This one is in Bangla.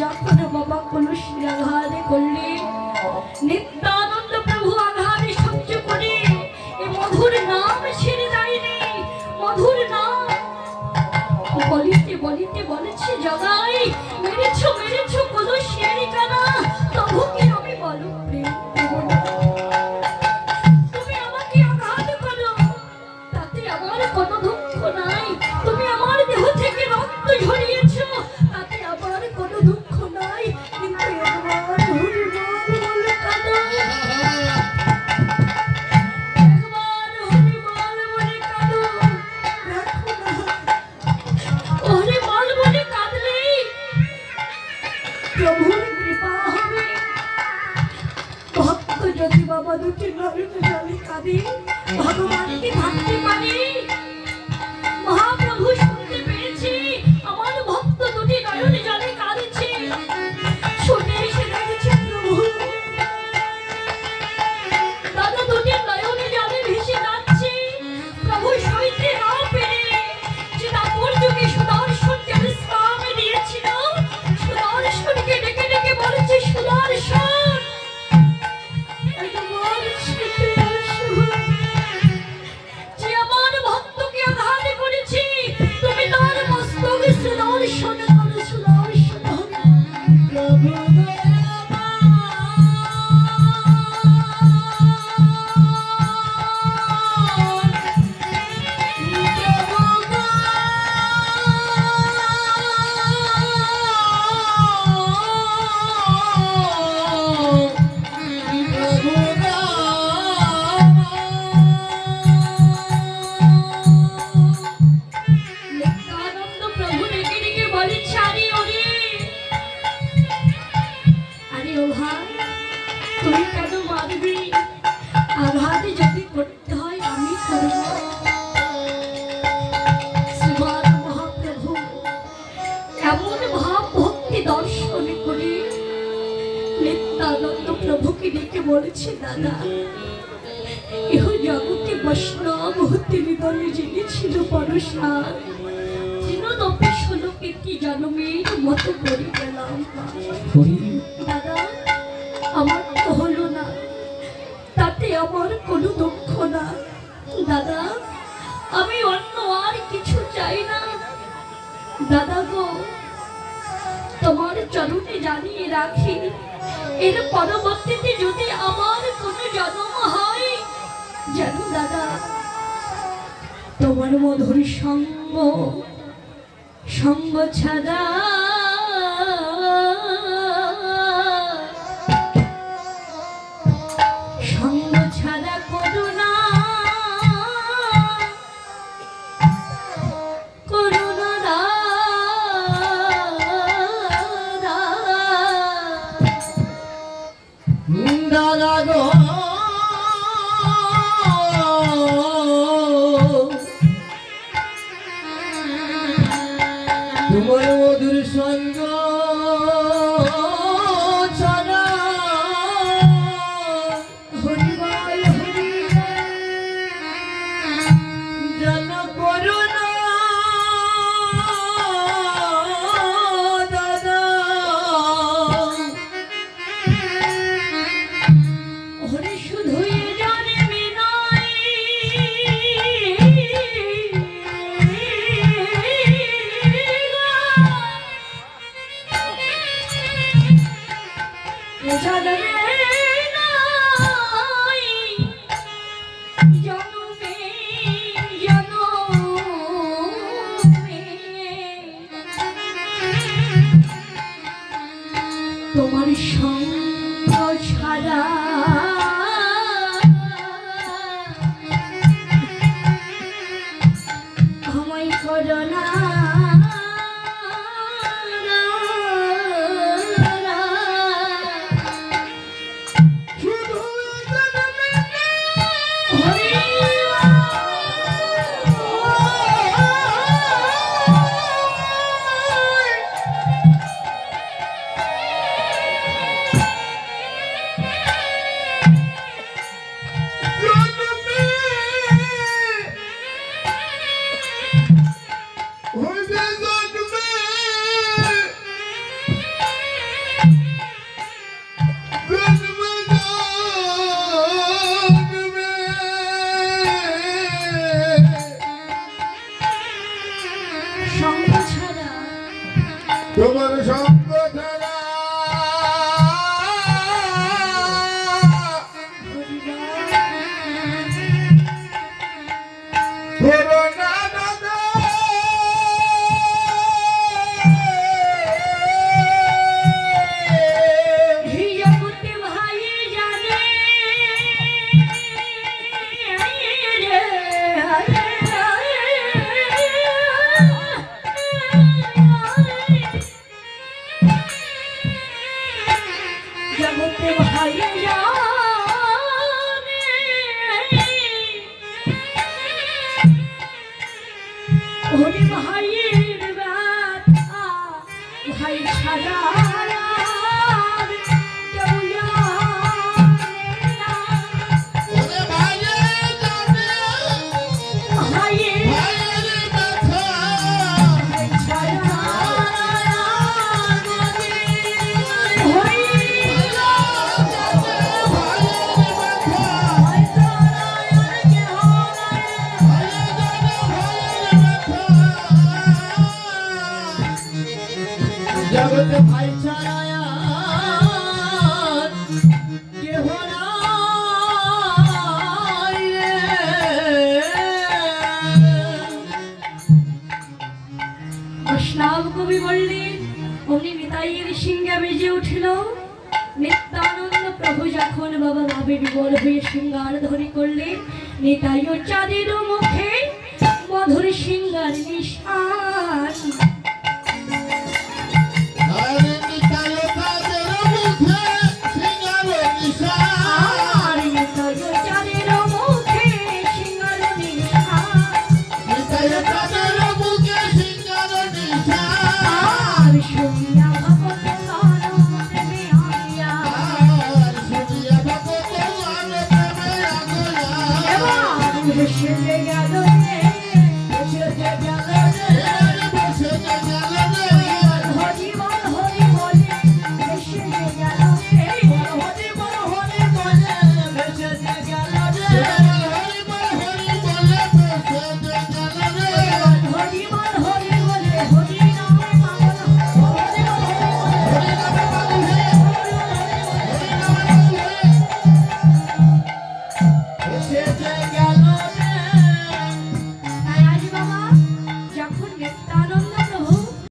যখন বাবা কোনো শিরাঘাত করলে নিত্যানন্দ প্রভু আঘাত সহ্য করে এ মধুর নাম ছেড়ে দেয়নি। মধুর নাম বলিতে বলিতে বলেছে, জগাই মেরেছ মেরেছ কোনো শিয়ারি কানা, তবু কি আমি বলো প্রেম দেব না। তুমি আমাকে আঘাত করো, তাতে আমার কোনো দুঃখ নাই। তুমি আমার দেহ থেকে রক্ত ঝরিয়েছ, তাতে আমার কোনো দুঃখ নাই। কিন্তু একবার হরিবল বলে কাঁদো, একবার হরিবল বলে কাঁদো। দেখো না, হরিবল বলে কাঁদলেই প্রভুর কৃপা হবে। ভক্ত যদি বাবা দুটি নয়ন জলে কাঁদে, ভগবানকে ভাবতে পারে। মহাপ্রভু শুনতে পেয়েছি আমার ভক্ত দুটি নয়ন জলে কাঁদছে, শুনে এসে দেখেছে প্রভু দাদা দুটি নয়ন জলে ভেসে যাচ্ছে। প্রভু সইতে না পেরে যে দাপর যুগে সুদর্শনকে বিশ্রাম দিয়েছিল, সুদর্শনকে ডেকে ডেকে বলেছে, সুদর্শন একবার ছুটে আসো। যে আমার ভক্তকে আঘাত করেছে, তুমি তার মস্তক সুদর্শন করো, সুদর্শন প্রভু নিত্যানন্দ প্রভু ডেকে ডেকে বলেছে, আরে ওরে, আরে ও ভাই, তুই কেন মারবি? আঘাত যদি করতে হয় আমি করব। শ্রীমান মহাপ্রভু এমন ভাব ভক্তি দর্শন করে নিত্যানন্দ প্রভুকে ডেকে বলেছে, দাদা ইহ জগতে বৈষ্ণব হতে হৃদয়ে জেনেছিল পরশার, তৃণদপে ষোলকে কি জন্মের মতো করে গেলাম। দাদা আমার তো হলো না, তাতে আমার কোনো দুঃখ না। দাদা আমি অন্য আর কিছু চাই না। দাদা গো, তোমার চরণে জানিয়ে রাখি, এর পরবর্তীতে যদি আমার কোনো জন্ম হয়, যেন দাদা তোমার মধুর সঙ্গ সঙ্গ ছাড়া সঙ্গ ছাড়া করুণা করুণা দাদা গো, তোমার মধুর সঙ্গ ছাড়া হরিবল হরিবল যেন করুণা দাদা। হরি শুধুই জানে বিনয়, জানে নাই জনমে জনমে তোমার সঙ্গ ছাড়া আমায় করো না। তোমার সঙ্গ ছাড়া করোনা দাদা হিয়ামতে ভাই জানে জগতে ভাই জানে ওরে ভাইয়ের ব্যথা ভাই ছাড়া আর কেউ জানে না। ওরে ভাইয়ের জানে ভাইয়ের ভাইয়ের ব্যথা ভাই ছাড়া আর জগতে ভাই ছাড়া আর কেহ নাই রে। বৈষ্ণব কবি বললেন অমনি নিতাইয়ের সিংহা বেজে উঠিল। নিত্যানন্দ প্রভু যখন বাবা ভাবে বিবর হয়ে সিংহার ধরি করলেন, নিতাই ও চাঁদের মুখে মধুর সিংহার নিশান। আরে নিতাই তাদের মুখে সিঙ্গার নিশান আর নিতাই ও চাঁদের মুখে সিংহার নিশান। নিতাই তাদের মুখে সিঙ্গার নিশান আর সুন্দর